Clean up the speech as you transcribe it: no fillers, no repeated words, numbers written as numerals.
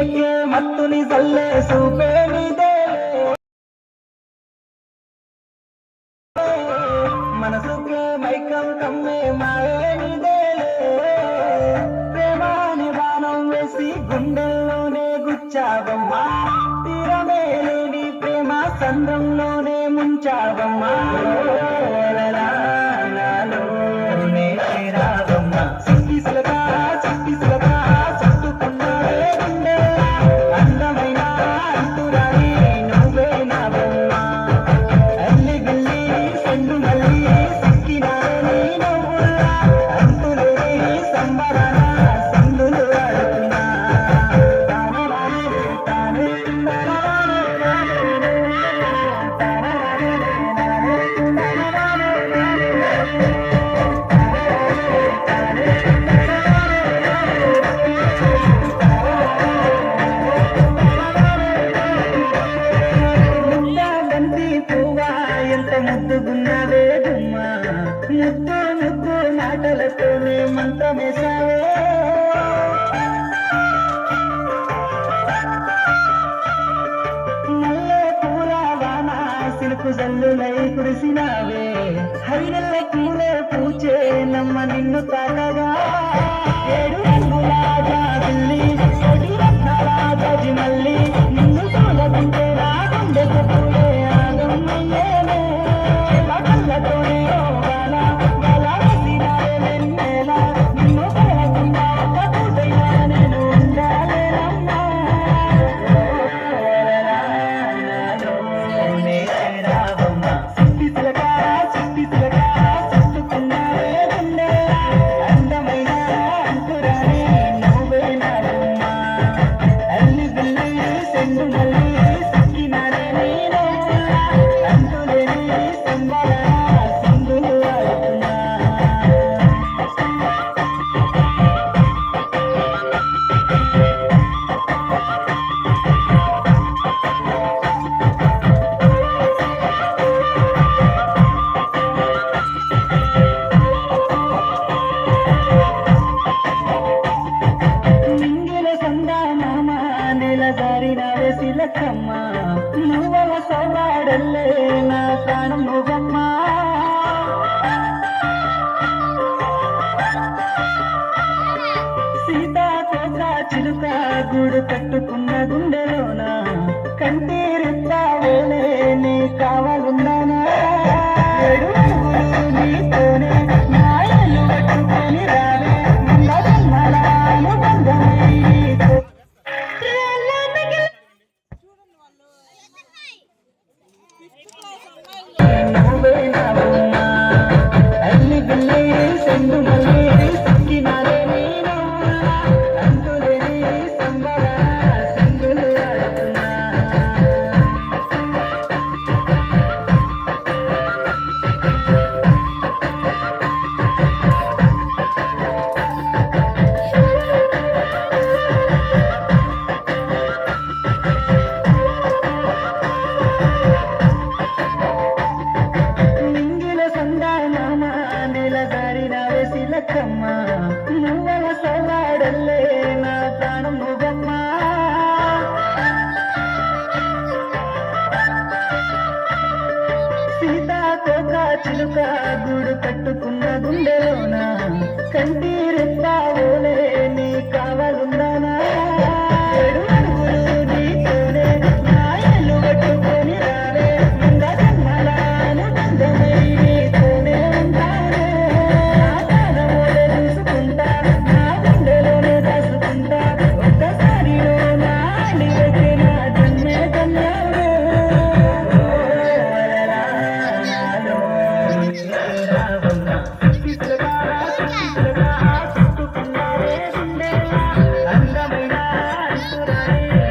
ఈలకే మత్తుని జల్లే సూపే నీదే మనసుకే మైకం కమ్మే మాయే నీదేలే ప్రేమాని బాణం వేసి గుండెల్లోనే గుచ్చావమ్మా తీరమే లేని ప్రేమ సంద్రంలోనే ముంచావమ్మా నాలోనే చేరావమ్మా సిట్టి సిలక చుట్టుకున్నావే గుండె అందమైన అంతురాని నువ్వే నావమ్మా అల్లి బిల్లి సెండు మల్లి సిక్కినానే నవ్వుల్లా అంతులేని సంబరాన సందులు ఆడుతున్నా ముద్దాబంతి పువ్వా ఎంత ముద్దుగున్నావే గుమ్మా ముద్దు ముద్దు మాటలతోనే మంత్రమేశావే నల్లే పూల వాన సిలుకు జల్లులై కురిసినావే హరినెల్ల పూలే పూచే నమ్మ నిన్ను తాకగా ఏడు రంగుల జాబిల్లి ఏడు రత్నాల గజిమల్లి నిన్ను చూడకుంటే నా గుండెకు పూలే ఆగమ్మయ్యేనే కళ్ళతోనే ఓగాల గల వేసినావే వెన్నెల నిన్ను చూడకుండా ఒక్క పూటైనా నేను ఉండాలేనమ్మా నాలోనే చేరావమ్మా సిట్టి సిలక చుట్టుకున్నావే గుండె అందమైన అంకురాని నువ్వే నావమ్మా అల్లి బిల్లి సెండు మల్లి సిక్కినానే నేను అంతులేని సంబరాన సందులు ఆడుతున్నా నింగిల సందామామ నెల జారిన వెసిలకమ్మ నువ్వల సవాడల్లే నా ప్రాణం నువ్వమ్మా సీతాకోక చిలుక గూడు కట్టుకున్న గుండెలోన కంటి రెప్పావేలే నీ కావాలున్నానా ఏడు రంగులు నీతోనే నాయలు పట్టుకొని రావే ముంద జన్మలాను బంధమై నీతో నువ్వే నావమ్మా అల్లి బిల్లి సెండు మల్లి సిక్కినానే నేను అంతులేని సంబరాన సందులు ఆడుతున్నా నింగిల సందామామ నెల జారిన వెసిలకమ్మ నువ్వల సవాడల్లే నా ప్రాణం నువ్వమ్మా సీతాకోక చిలుక గూడు కట్టుకున్న గుండెలోన కంటి రెప్పావోలే నీ కావాలున్నానా ఏడు రంగులు నీతోనే నాయలు పట్టుకొని రావే ముంద జన్మలాను బంధమై నీతోనే ఉంటానే నా ప్రాణమోలే చూసుకుంటా నా గుండెలోనే దాచుకుంటా ఒక్కసారి నా నీవైతే నా జన్మే ధన్యమే నాలోనే చేరావమ్మా సిట్టి సిలక చుట్టుకున్నావే గుండె అందమైన అంతురాని